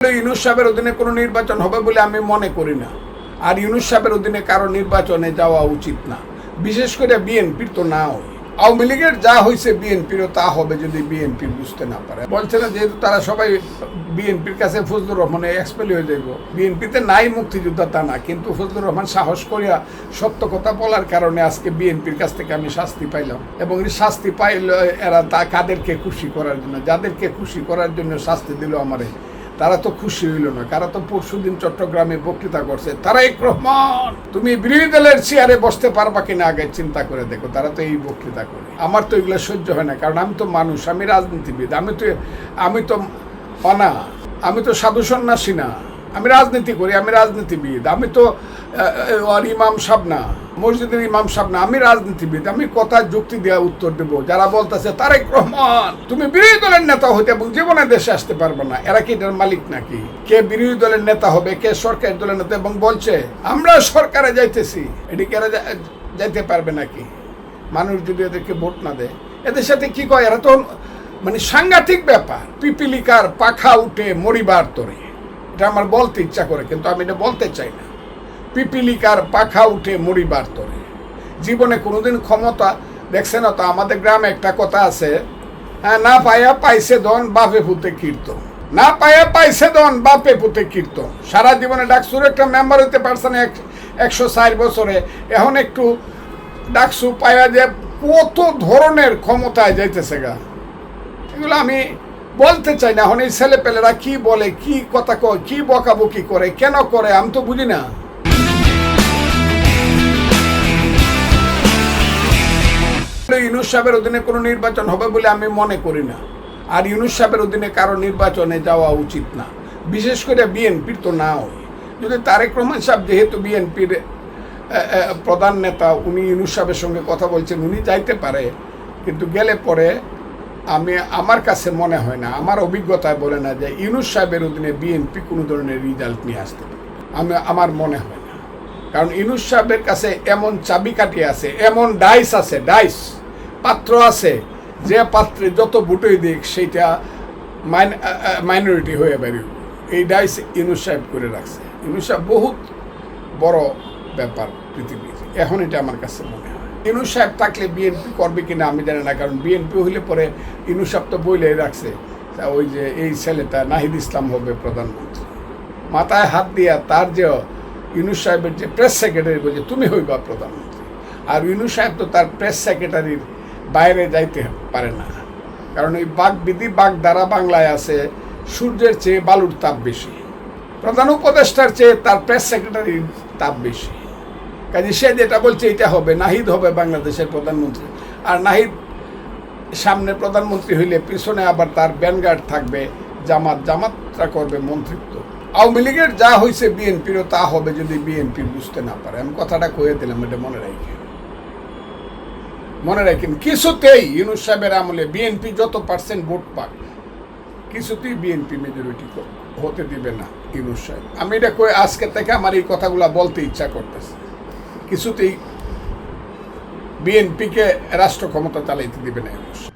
ইউনূস সাহেবের অধীনে কোনো নির্বাচন হবে বলে আমি মনে করি না। আর ইউনূস সাহেবের অধীনে কারো নির্বাচনে যাওয়া উচিত না, বিশেষ করে বিএনপির তো না হয়। আওয়ামী লীগের যা হয়েছে বিএনপিরও তা হবে যদি বিএনপি বুঝতে না পারে। বলছে না যেহেতু তারা সবাই বিএনপির কাছে ফজলুর রহমানে এক্সপেল হয়ে যাইব। বিএনপিতে নাই মুক্তিযোদ্ধা তা না, কিন্তু ফজলুর রহমান সাহস করিয়া সত্য কথা বলার কারণে আজকে বিএনপির কাছ থেকে আমি শাস্তি পাইলাম। এবং এই শাস্তি পাইল এরা তা কাদেরকে খুশি করার জন্য, যাদেরকে খুশি করার জন্য শাস্তি দিল আমারে, তারা তো খুশি হইল না। কারা তো পরশুদিন চট্টগ্রামে বক্তৃতা করছে, তারেক রহমান তুমি বিরোধী দলের চেয়ারে বসতে পারবা কিনা আগে চিন্তা করে দেখো। তারা তো এই বক্তৃতা করে। আমার তো এগুলো সহ্য হয় না, কারণ আমি তো মানুষ, আমি রাজনীতিবিদ, আমি তো সাধু সন্ন্যাসী না, আমি রাজনীতি করি, আমি রাজনীতিবিদ। আমি তো ইমাম সাহেব না, মসজিদের ইমাম সাহেব না, আমি রাজনীতিবিদ। আমি কথা যুক্তি দেওয়া উত্তর দেবো। যারা বলতেছে তারেক রহমান তুমি বিরোধী দলের নেতা হতে এবং জীবনে দেশে আসতে পারবে না, এরা কি এটার মালিক নাকি? কে বিরোধী দলের নেতা হবে, কে সরকারি দলের নেতা? এবং বলছে আমরা সরকারে যাইতেছি, এদিকে এরা যাইতে পারবে নাকি? মানুষ যদি এদেরকে ভোট না দেয়, এদের সাথে কি কয়? এরা তো মানে সাংঘাতিক ব্যাপার। পিপিলিকার পাখা উঠে মরিবার তরে, এটা আমার বলতে ইচ্ছা করে, কিন্তু আমি এটা বলতে চাই না। পিপিলিকার পাখা উঠে মরিবার তরে, জীবনে কোনোদিন ক্ষমতা দেখছে না তো। আমাদের গ্রামে একটা কথা আছে, হ্যাঁ, না পায়া পাইছে দন বাপে পুতে কীর্তন, না পায়া পাইছে দন বাপে পুতে কীর্তন। সারা জীবনে ডাকসুর একটা মেম্বার হইতে পারছে না 104 বছরে, এখন একটু ডাকসু পায়া যে কত ধরনের ক্ষমতায় যাইতেছে গা, এগুলো আমি বলতে চাই না। এখন এই ছেলেপেলেরা কি বলে, কি কথা কয়, কি বকাবকি করে, কেন করে, আমি তো বুঝি না। ইউনূস সাহেবের অধীনে কোনো নির্বাচন হবে বলে আমি মনে করি না। আর ইউনূস সাহেবের অধীনে কারো নির্বাচনে যাওয়া উচিত না, বিশেষ করে বিএনপির তো না হয়। যদি তারেক রহমান সাহেব যেহেতু বিএনপির প্রধান নেতা, উনি ইউনূস সাহেবের সঙ্গে কথা বলছেন, উনি যাইতে পারে, কিন্তু গেলে পরে আমার কাছে মনে হয় না, আমার অভিজ্ঞতায় বলে না যে ইউনূস সাহেবের অধীনে বিএনপি কোনো ধরনের রেজাল্ট নিয়ে আসতে পারে। আমার মনে হয় না, কারণ ইউনূস সাহেবের কাছে এমন চাবিকাঠি আছে, এমন ডাইস আছে, ডাইস পাত্র আছে, যে পাত্রে যত বুটোই দিক সেইটা মাইনরিটি হয়ে বেরিয়ে। এই ডাইস ইউনূস সাহেব করে রাখছে। ইউনূস সাহেব বহুত বড় ব্যাপার পৃথিবীর, এখন এটা আমার কাছে মনে হয়। ইউনূস সাহেব থাকলে বিএনপি করবে কিনা আমি জানি না, কারণ বিএনপি হইলে পরে ইউনূস সাহেব তো বইলেই রাখছে ওই যে এই ছেলেটা নাহিদ ইসলাম হবে প্রধানমন্ত্রী। মাথায় হাত দিয়া তার যে ইউনূস সাহেবের যে প্রেস সেক্রেটারি বলছে তুমি হইবা প্রধানমন্ত্রী, আর ইউনূস সাহেব তো তার প্রেস সেক্রেটারির বাইরে যাইতে পারে না, কারণ এই বাগবিধি বাগধারা বাংলায় আছে, সূর্যের চেয়ে বালুর তাপ বেশি, প্রধান উপদেষ্টার চেয়ে তার প্রেস সেক্রেটারির তাপ বেশি। কাজে সে যেটা বলছে এটা হবে, নাহিদ হবে বাংলাদেশের প্রধানমন্ত্রী। আর নাহিদ সামনে প্রধানমন্ত্রী হইলে পিছনে আবার তার ব্যানগার্ড থাকবে, জামাতরা করবে মন্ত্রিত্ব। আওয়ামী লীগের যা হয়েছে বিএনপিরও তা হবে যদি বিএনপি বুঝতে না পারে। আমি কথাটা কয়ে দিলাম, এটা মনে রাখেন। কিছুতেই ইউনূস সাহেবের আমলে বিএনপি যত % ভোট পাক, কিছুতেই বিএনপি মেজরিটি হতে দিবে না ইউনূস সাহেব। আমি এটা কয়ে আজকে থেকে আমার এই কথাগুলো বলতে ইচ্ছা করতেছে। কিছুতেই বিএনপিকে রাষ্ট্র ক্ষমতা চালাইতে দিবে না ইউনূস সাহেব।